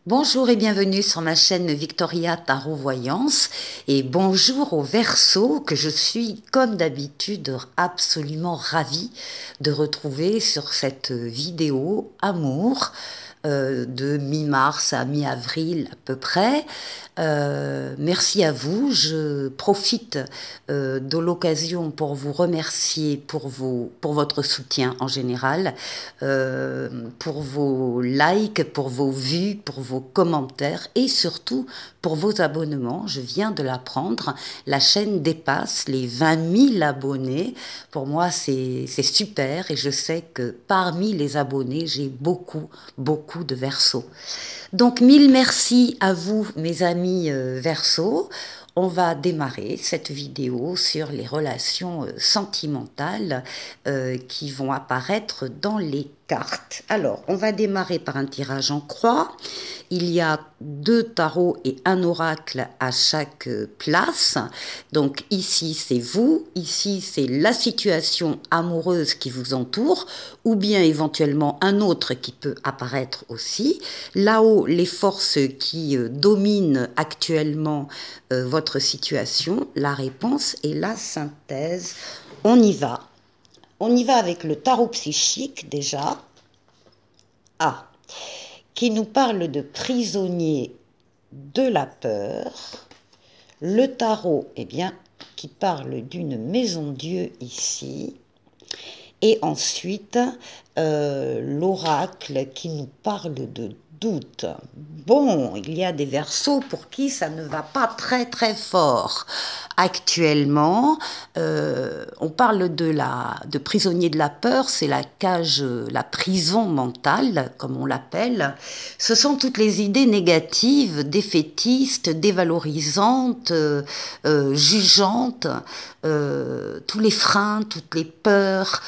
Bonjour et bienvenue sur ma chaîne Victoria Tarot Voyance et bonjour au Verseau que je suis comme d'habitude absolument ravie de retrouver sur cette vidéo amour de mi-mars à mi-avril à peu près. Merci à vous. Je profite de l'occasion pour vous remercier pour votre soutien en général, pour vos likes, pour vos vues, pour vos commentaires et surtout pour vos abonnements. Je viens de l'apprendre, la chaîne dépasse les 20 000 abonnés. Pour moi, c'est super et je sais que parmi les abonnés, j'ai beaucoup de Verseaux. Donc, mille merci à vous, mes amis Verseaux. On va démarrer cette vidéo sur les relations sentimentales qui vont apparaître dans les cartes. Alors, on va démarrer par un tirage en croix. Il y a 2 tarots et un oracle à chaque place. Donc ici, c'est vous. Ici, c'est la situation amoureuse qui vous entoure, ou bien éventuellement un autre qui peut apparaître aussi. Là-haut, les forces qui dominent actuellement votre situation. La réponse et la synthèse. On y va. On y va avec le tarot psychique déjà. Ah, qui nous parle de prisonnier de la peur. Le tarot, eh bien, qui parle d'une maison Dieu ici. Et ensuite, l'oracle qui nous parle de doute. Bon, il y a des Verseaux pour qui ça ne va pas très fort. Actuellement, on parle de prisonnier de la peur, c'est la cage, la prison mentale, comme on l'appelle. Ce sont toutes les idées négatives, défaitistes, dévalorisantes, jugeantes, tous les freins, toutes les peurs,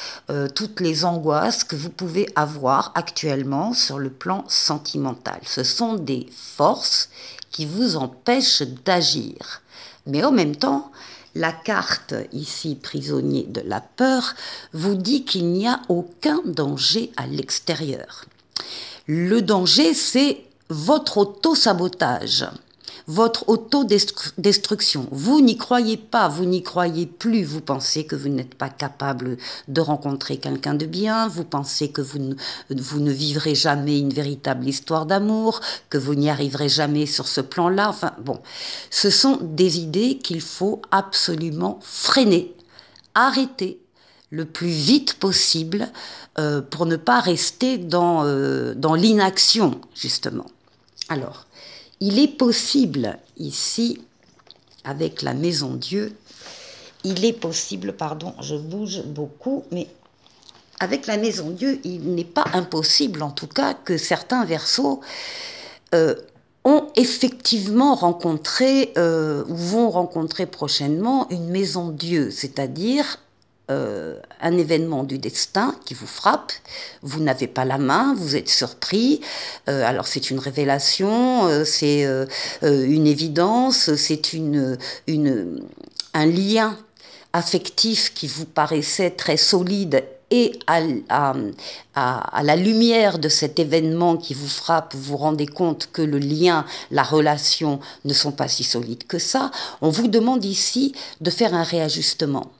toutes les angoisses que vous pouvez avoir actuellement sur le plan sentimental. Ce sont des forces qui vous empêchent d'agir. Mais en même temps, la carte ici, prisonnier de la peur, vous dit qu'il n'y a aucun danger à l'extérieur. Le danger, c'est votre auto-sabotage, votre autodestruction. Vous n'y croyez pas, vous n'y croyez plus. Vous pensez que vous n'êtes pas capable de rencontrer quelqu'un de bien, vous pensez que vous ne vivrez jamais une véritable histoire d'amour, que vous n'y arriverez jamais sur ce plan-là. Enfin bon, ce sont des idées qu'il faut absolument freiner, arrêter le plus vite possible pour ne pas rester dans l'inaction, justement. Alors, il est possible ici, avec la maison Dieu, il est possible, pardon, je bouge beaucoup, mais avec la maison Dieu, il n'est pas impossible, en tout cas, que certains Verseaux ont effectivement rencontré, ou vont rencontrer prochainement, une maison Dieu, c'est-à-dire un événement du destin qui vous frappe, vous n'avez pas la main, vous êtes surpris, alors c'est une révélation, c'est une évidence, c'est un lien affectif qui vous paraissait très solide et à la lumière de cet événement qui vous frappe, vous vous rendez compte que le lien, la relation ne sont pas si solides que ça. On vous demande ici de faire un réajustement.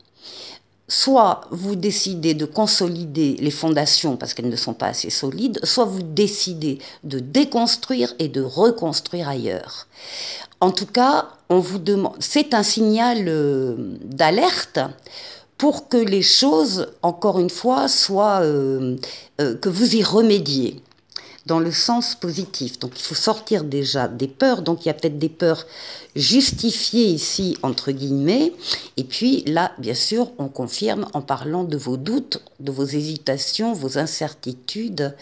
Soit vous décidez de consolider les fondations parce qu'elles ne sont pas assez solides, soit vous décidez de déconstruire et de reconstruire ailleurs. En tout cas, on vous demande, c'est un signal d'alerte pour que les choses, encore une fois, soient que vous y remédiez dans le sens positif. Donc il faut sortir déjà des peurs, donc il y a peut-être des peurs justifiées ici, entre guillemets, et puis là, bien sûr, on confirme en parlant de vos doutes, de vos hésitations, vos incertitudes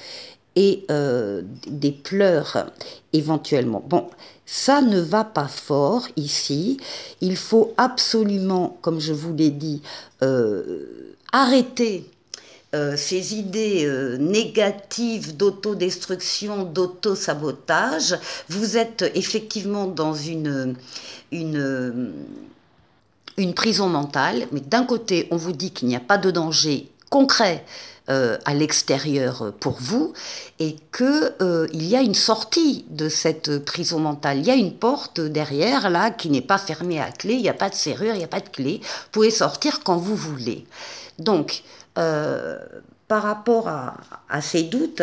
et des pleurs éventuellement. Bon, ça ne va pas fort ici, il faut absolument, comme je vous l'ai dit, arrêter ces idées négatives d'autodestruction, d'auto-sabotage. Vous êtes effectivement dans une prison mentale, mais d'un côté, on vous dit qu'il n'y a pas de danger concret à l'extérieur pour vous, et que il y a une sortie de cette prison mentale. Il y a une porte derrière là qui n'est pas fermée à clé, il n'y a pas de serrure, il n'y a pas de clé. Vous pouvez sortir quand vous voulez. Donc, par rapport à ces doutes,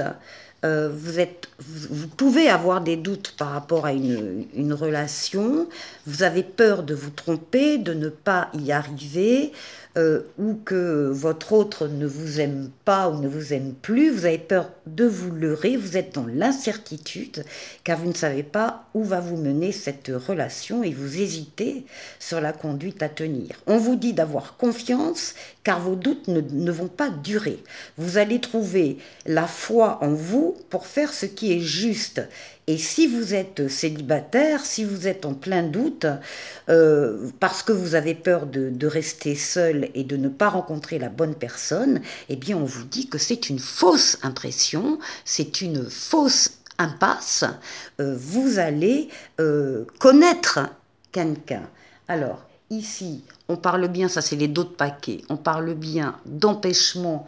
vous pouvez avoir des doutes par rapport à une relation, vous avez peur de vous tromper, de ne pas y arriver, ou que votre autre ne vous aime pas ou ne vous aime plus, vous avez peur de vous leurrer, vous êtes dans l'incertitude, car vous ne savez pas où va vous mener cette relation et vous hésitez sur la conduite à tenir. On vous dit d'avoir confiance, car vos doutes ne vont pas durer. Vous allez trouver la foi en vous pour faire ce qui est juste. Et si vous êtes célibataire, si vous êtes en plein doute, parce que vous avez peur de rester seul et de ne pas rencontrer la bonne personne, eh bien on vous dit que c'est une fausse impression, c'est une fausse impasse. Vous allez connaître quelqu'un. Alors, ici, on parle bien, ça c'est les dos de paquet, on parle bien d'empêchement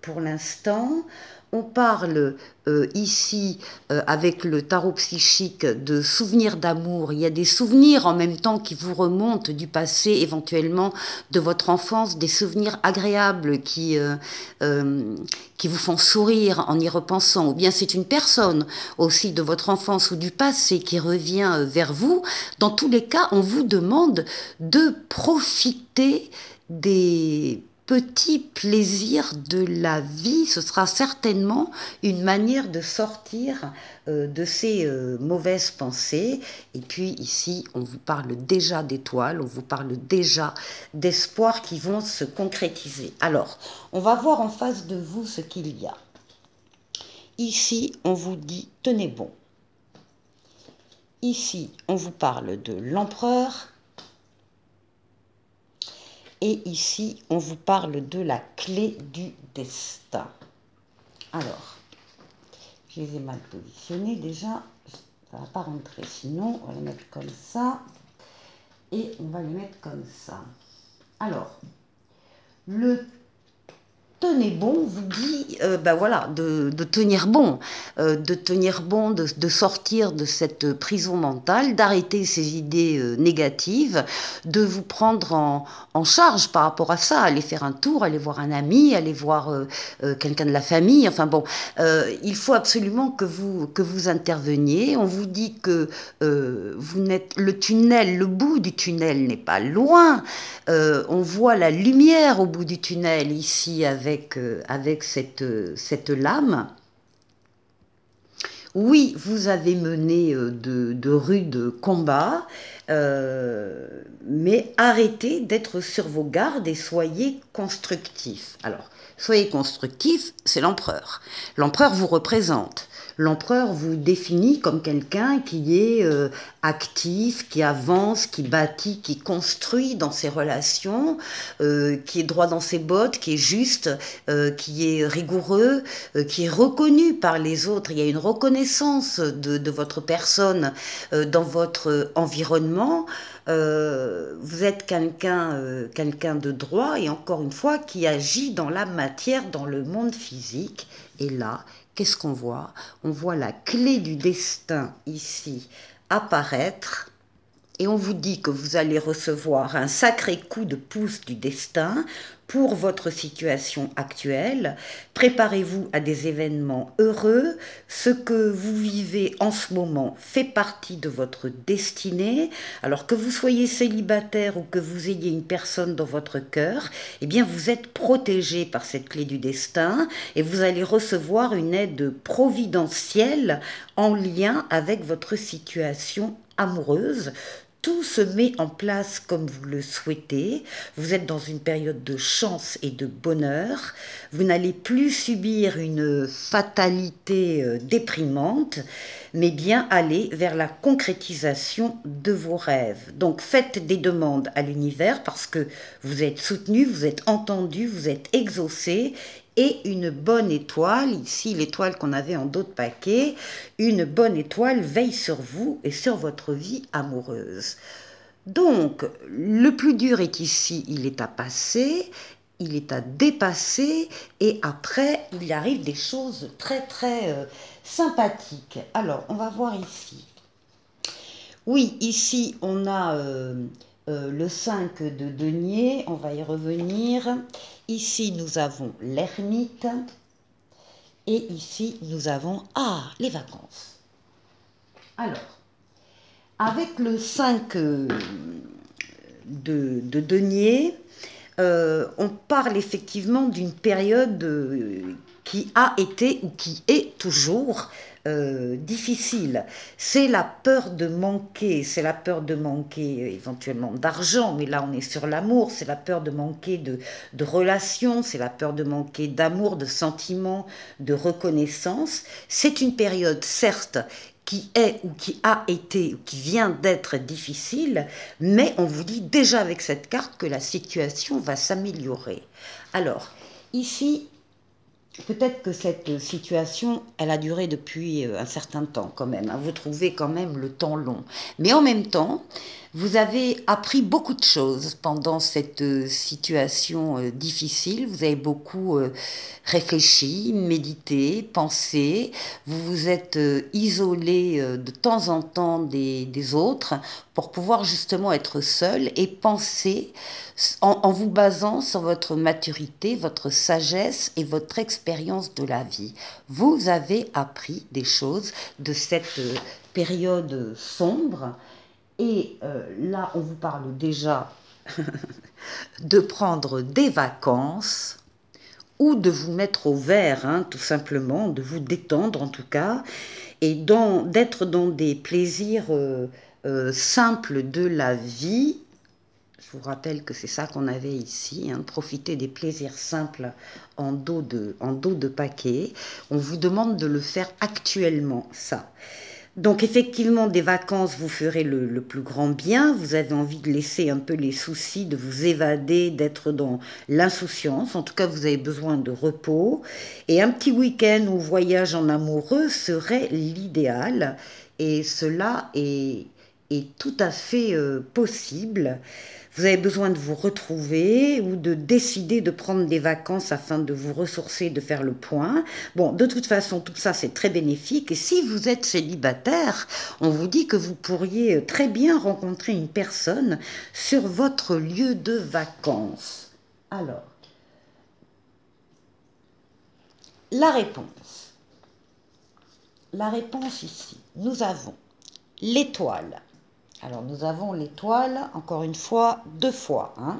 pour l'instant. On parle ici, avec le tarot psychique, de souvenirs d'amour. Il y a des souvenirs en même temps qui vous remontent du passé, éventuellement de votre enfance, des souvenirs agréables qui vous font sourire en y repensant. Ou bien c'est une personne aussi de votre enfance ou du passé qui revient vers vous. Dans tous les cas, on vous demande de profiter des petit plaisir de la vie. Ce sera certainement une manière de sortir de ces mauvaises pensées. Et puis ici, on vous parle déjà d'étoiles, on vous parle déjà d'espoirs qui vont se concrétiser. Alors, on va voir en face de vous ce qu'il y a. Ici, on vous dit « tenez bon ». Ici, on vous parle de l'empereur. Et ici, on vous parle de la clé du destin. Alors, je les ai mal positionnés déjà. Ça ne va pas rentrer. Sinon, on va les mettre comme ça. Et on va les mettre comme ça. Alors, le tenez bon vous dit ben voilà, de tenir bon, de sortir de cette prison mentale, d'arrêter ces idées négatives, de vous prendre en charge par rapport à ça, aller faire un tour, aller voir un ami, aller voir quelqu'un de la famille, enfin bon, il faut absolument que vous interveniez. On vous dit que vous n'êtes, le bout du tunnel n'est pas loin, on voit la lumière au bout du tunnel ici avec cette lame. Oui, vous avez mené de rudes combats, mais arrêtez d'être sur vos gardes et soyez constructifs. Alors, soyez constructifs, c'est l'empereur. L'empereur vous représente. L'empereur vous définit comme quelqu'un qui est actif, qui avance, qui bâtit, qui construit dans ses relations, qui est droit dans ses bottes, qui est juste, qui est rigoureux, qui est reconnu par les autres. Il y a une reconnaissance de votre personne dans votre environnement. Vous êtes quelqu'un de droit et encore une fois qui agit dans la matière, dans le monde physique. Et là, qu'est-ce qu'on voit? On voit la clé du destin ici apparaître et on vous dit que vous allez recevoir un sacré coup de pouce du destin pour votre situation actuelle. Préparez-vous à des événements heureux. Ce que vous vivez en ce moment fait partie de votre destinée. Alors que vous soyez célibataire ou que vous ayez une personne dans votre cœur, eh bien vous êtes protégé par cette clé du destin et vous allez recevoir une aide providentielle en lien avec votre situation amoureuse. Tout se met en place comme vous le souhaitez. Vous êtes dans une période de chance et de bonheur. Vous n'allez plus subir une fatalité déprimante, mais bien aller vers la concrétisation de vos rêves. Donc faites des demandes à l'univers parce que vous êtes soutenu, vous êtes entendu, vous êtes exaucé. Et une bonne étoile, ici l'étoile qu'on avait en dos de paquet, une bonne étoile veille sur vous et sur votre vie amoureuse. Donc, le plus dur est ici, il est à passer, il est à dépasser, et après, il y arrive des choses très très sympathiques. Alors, on va voir ici. Oui, ici, on a le 5 de denier, on va y revenir. Ici, nous avons l'ermite. Et ici, nous avons, les vacances. Alors, avec le 5 de denier, on parle effectivement d'une période qui a été ou qui est toujours difficile. C'est la peur de manquer, c'est la peur de manquer éventuellement d'argent, mais là on est sur l'amour, c'est la peur de manquer de relations, c'est la peur de manquer d'amour, de sentiments, de reconnaissance. C'est une période certes qui est ou qui a été ou qui vient d'être difficile, mais on vous dit déjà avec cette carte que la situation va s'améliorer. Alors, ici, peut-être que cette situation, elle a duré depuis un certain temps quand même. Vous trouvez quand même le temps long. Mais en même temps, vous avez appris beaucoup de choses pendant cette situation difficile. Vous avez beaucoup réfléchi, médité, pensé. Vous vous êtes isolé de temps en temps des autres pour pouvoir justement être seul et penser en vous basant sur votre maturité, votre sagesse et votre expérience de la vie. Vous avez appris des choses de cette période sombre. Et là, on vous parle déjà de prendre des vacances ou de vous mettre au vert, hein, tout simplement, de vous détendre en tout cas, et d'être dans des plaisirs simples de la vie. Je vous rappelle que c'est ça qu'on avait ici, hein, profiter des plaisirs simples en dos de paquet. On vous demande de le faire actuellement, ça. Donc effectivement, des vacances vous ferez le plus grand bien. Vous avez envie de laisser un peu les soucis, de vous évader, d'être dans l'insouciance. En tout cas, vous avez besoin de repos. Et un petit week-end ou voyage en amoureux serait l'idéal. Et cela est tout à fait possible. Vous avez besoin de vous retrouver ou de décider de prendre des vacances afin de vous ressourcer, de faire le point. Bon, de toute façon, tout ça, c'est très bénéfique. Et si vous êtes célibataire, on vous dit que vous pourriez très bien rencontrer une personne sur votre lieu de vacances. Alors, la réponse. La réponse ici, nous avons l'étoile. Alors, nous avons l'étoile, encore une fois, 2 fois. Hein.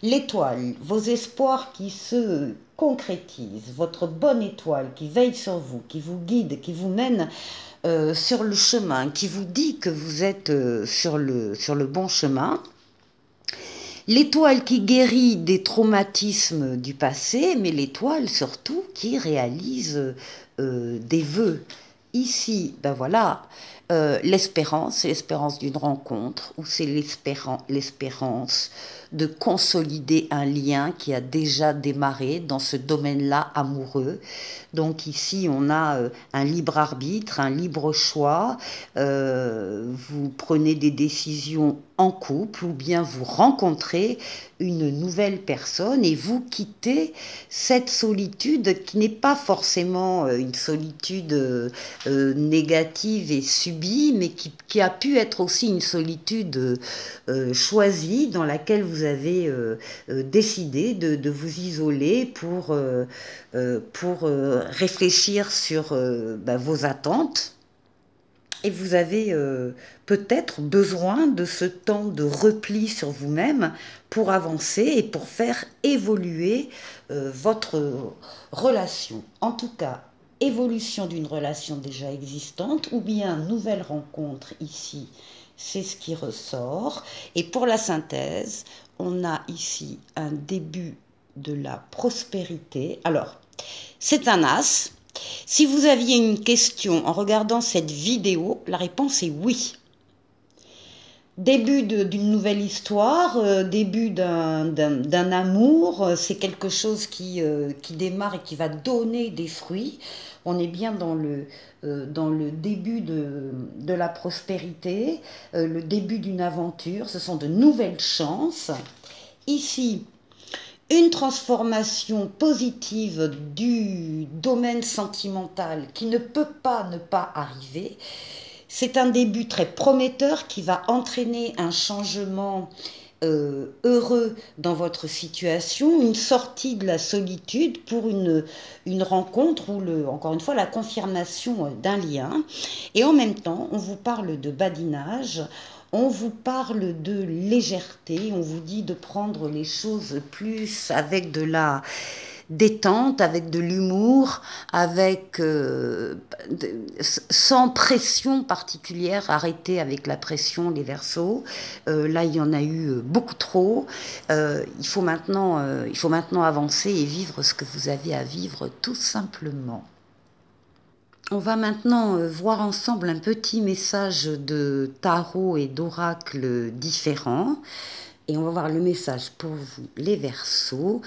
L'étoile, vos espoirs qui se concrétisent, votre bonne étoile qui veille sur vous, qui vous guide, qui vous mène sur le chemin, qui vous dit que vous êtes sur le bon chemin. L'étoile qui guérit des traumatismes du passé, mais l'étoile surtout qui réalise des vœux. Ici, ben voilà, l'espérance, c'est l'espérance d'une rencontre, ou c'est l'espérance de consolider un lien qui a déjà démarré dans ce domaine-là amoureux. Donc ici, on a un libre arbitre, un libre choix. Vous prenez des décisions en couple ou bien vous rencontrez une nouvelle personne et vous quittez cette solitude qui n'est pas forcément une solitude négative et subie, mais qui a pu être aussi une solitude choisie dans laquelle vous avez décidé de vous isoler pour réfléchir sur vos attentes. Et vous avez peut-être besoin de ce temps de repli sur vous-même pour avancer et pour faire évoluer votre relation. En tout cas, évolution d'une relation déjà existante ou bien nouvelle rencontre ici, c'est ce qui ressort. Et pour la synthèse, on a ici un début de la prospérité. Alors, c'est un as. Si vous aviez une question en regardant cette vidéo, la réponse est oui. Début d'une nouvelle histoire, début d'un amour, c'est quelque chose qui démarre et qui va donner des fruits. On est bien dans le début de la prospérité, le début d'une aventure, ce sont de nouvelles chances. Ici, une transformation positive du domaine sentimental qui ne peut pas ne pas arriver. C'est un début très prometteur qui va entraîner un changement heureux dans votre situation, une sortie de la solitude pour une rencontre ou, encore une fois, la confirmation d'un lien. Et en même temps, on vous parle de badinage, on vous parle de légèreté, on vous dit de prendre les choses plus avec de la détente, avec de l'humour, avec sans pression particulière. Arrêtez avec la pression, les Verseaux. Là, il y en a eu beaucoup trop. Il faut maintenant avancer et vivre ce que vous avez à vivre, tout simplement. On va maintenant voir ensemble un petit message de tarot et d'oracle différents. Et on va voir le message pour vous, les Verseaux.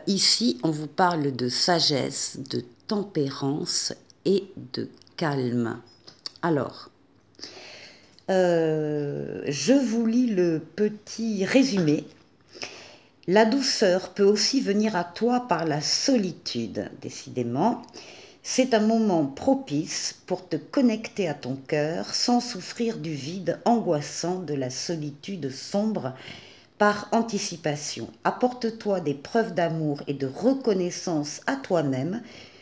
Ici, on vous parle de sagesse, de tempérance et de calme. Alors, je vous lis le petit résumé. La douceur peut aussi venir à toi par la solitude, décidément. C'est un moment propice pour te connecter à ton cœur sans souffrir du vide angoissant de la solitude sombre. Par anticipation, apporte-toi des preuves d'amour et de reconnaissance à toi-même.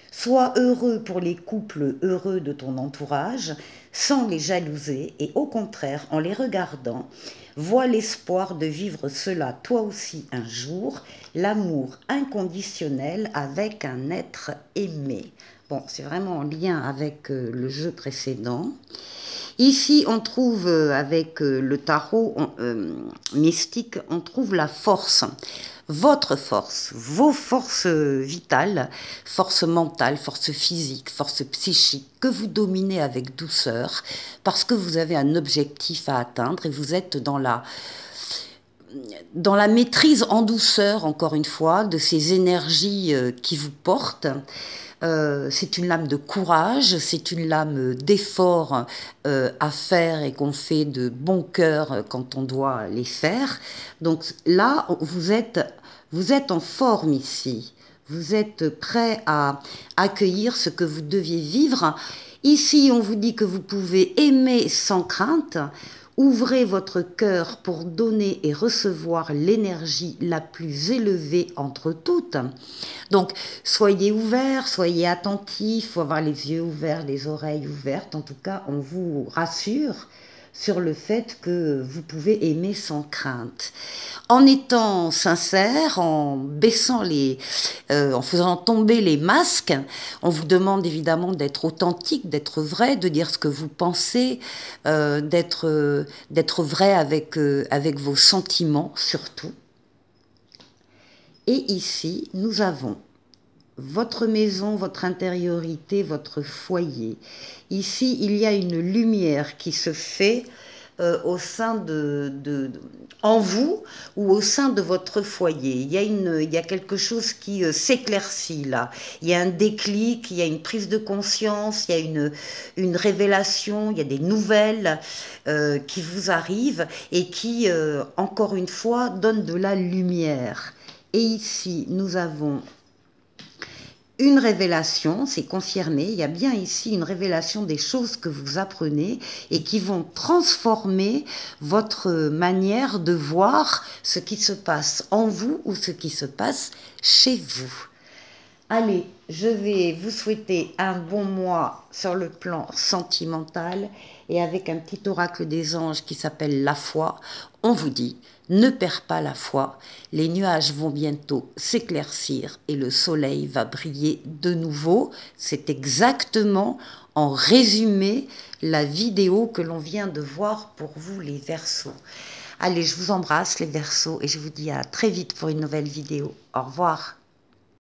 Sois heureux pour les couples heureux de ton entourage, sans les jalouser et au contraire, en les regardant, vois l'espoir de vivre cela toi aussi un jour, l'amour inconditionnel avec un être aimé. Bon, c'est vraiment en lien avec le jeu précédent. Ici, on trouve, avec le tarot mystique, on trouve la force. Votre force, vos forces vitales, force mentale, force physique, force psychique, que vous dominez avec douceur, parce que vous avez un objectif à atteindre et vous êtes dans la maîtrise en douceur, encore une fois, de ces énergies qui vous portent. C'est une lame de courage, c'est une lame d'effort à faire et qu'on fait de bon cœur quand on doit les faire. Donc là, vous êtes en forme ici. Vous êtes prêt à accueillir ce que vous deviez vivre. Ici, on vous dit que vous pouvez aimer sans crainte. Ouvrez votre cœur pour donner et recevoir l'énergie la plus élevée entre toutes. Donc, soyez ouverts, soyez attentifs, il faut avoir les yeux ouverts, les oreilles ouvertes. En tout cas, on vous rassure sur le fait que vous pouvez aimer sans crainte. En étant sincère, en baissant en faisant tomber les masques, on vous demande évidemment d'être authentique, d'être vrai, de dire ce que vous pensez, d'être vrai avec vos sentiments surtout. Et ici, nous avons votre maison, votre intériorité, votre foyer. Ici, il y a une lumière qui se fait au sein en vous ou au sein de votre foyer. Il y a quelque chose qui s'éclaircit là. Il y a un déclic, il y a une prise de conscience, il y a une révélation, il y a des nouvelles qui vous arrivent et qui, encore une fois, donnent de la lumière. Et ici, nous avons une révélation, c'est confirmé, il y a bien ici une révélation des choses que vous apprenez et qui vont transformer votre manière de voir ce qui se passe en vous ou ce qui se passe chez vous. Allez, je vais vous souhaiter un bon mois sur le plan sentimental et avec un petit oracle des anges qui s'appelle la foi, on vous dit: ne perds pas la foi, les nuages vont bientôt s'éclaircir et le soleil va briller de nouveau. C'est exactement en résumé la vidéo que l'on vient de voir pour vous les Verseaux. Allez, je vous embrasse les Verseaux et je vous dis à très vite pour une nouvelle vidéo. Au revoir.